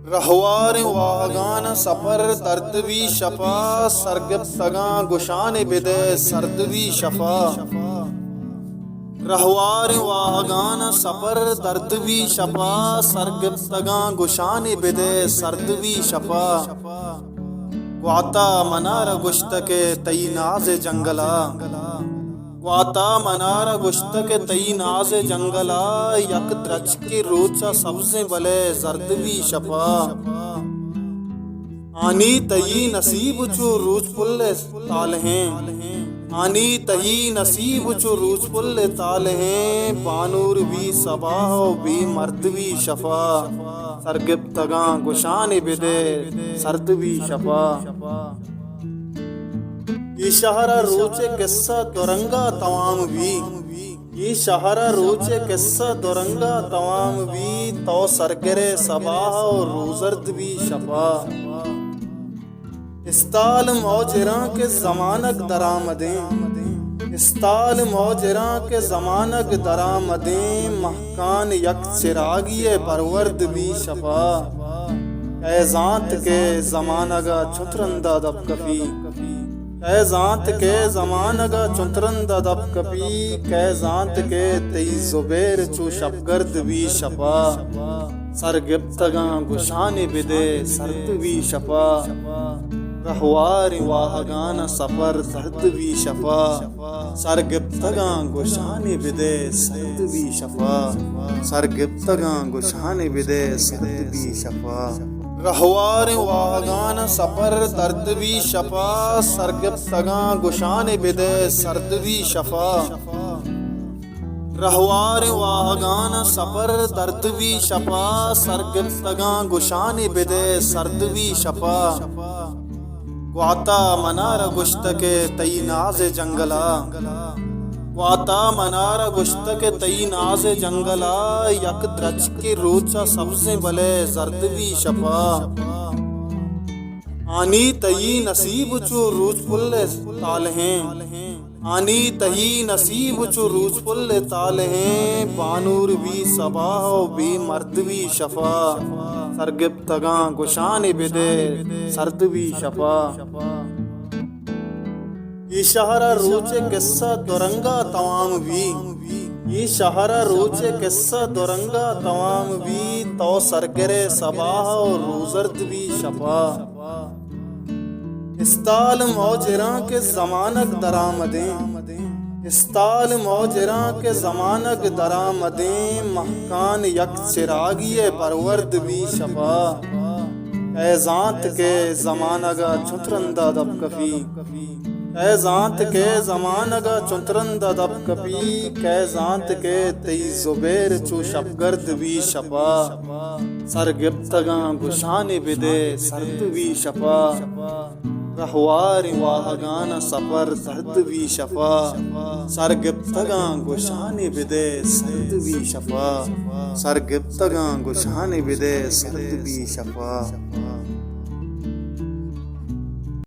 रहवार वाहगान सफर दर्दवी शफा सरगफ्तगा गुशान बिदे सर्दवी शफा। रहवार वाहगान सफर दर्दवी शफा सरगफ्तगा गुशान बिदे सर्दवी शफा। वाता मनार गुश्त के तई नाज जंगला, वाता मनार गुश्त के तई नाज जंगला। यक द्रच के रोचा सबसे बले जर्दवी शफा। आनी तई नसीब चो रोज पुल्ले ताल हैं, आनी तई नसीब चो रोज पुल्ले ताल हैं। बानूर भी सबाह भी मर्दवी शफा सरगिफ्तगा गुशान बिदे सर्दवी शफा। ये शहरा रोचे किस्सा दुरंगा तमाम भी, ये शहरा रोचे किस्सा दुरंगा तमाम भी। तो सरगरे सबाह और रोजर्द भी शफा। इस्ताल मौजरा के जमानक दरामदें, इस्ताल मौजरा के जमानक दरामदें। महकान यक चिरागिए परवर्द भी शफा। ऐजात के जमानगा छुतरंदा दब कफी, कैजात के जमानगा चुतरंदा दब कपी। कैजात के तई जुबैर चू शबगर्द भी शफा सरगिफ्तगा गुशान बिदे सर्दवी शफा। रहवार वाहगान सफर दर्दवी शफा सरगिफ्तगा गुशान बिदे सर्दवी शफा। सरगिफ्तगा गुशान बिदे सर्दवी शफा। रहवार वाहगान सफर दर्दवी शफा सरगिफ्तगा गुशान बिदे सर्दवी शफा। रहवार वाहगान सफर दर्दवी शफा सरगिफ्तगा गुशान बिदे सर्दवी शफा। वाता मनार गुश्त के तई नाज जंगला, वाता मनार गुश्त के तई नाज जंगला। यक द्रच के रोचा सबसे भले जर्दवी शफा। आनी तई नसीब चो रोज पुल्ले ताल हैं, आनी तई नसीब चो रोज पुल्ले ताल हैं। बानूर भी सबाह भी मर्दवी शफा सरगिफ्तगा गुशान बिदे सर्दवी शफा। ये शहरा रोचे किस्सा दुरंगा तमाम भी, ये शहरा रोचे किस्सा दुरंगा तमाम भी। तो सरगरे सबाह और रोजर्द भी शफा। इस्ताल मौजरा के जमानक दरामदें, इस्ताल मौजरा के जमानक दरामदें। महकान यक चिरागिए परवर्द भी शफा। ऐजात के जमानगा छुतरंदा दब कफी, कैजात के जमानगा चुतरंदा दब कपी। कैजात के तई जुबैर चू शबगर्द भी शफा सरगिफ्तगा गुशान बिदे सर्दवी शफा। रहवार वाहगान सफर दर्दवी शफा सरगिफ्तगा गुशान बिदे सर्दवी शफा। सरगिफ्तगा गुशान बिदे सर्दवी शफा।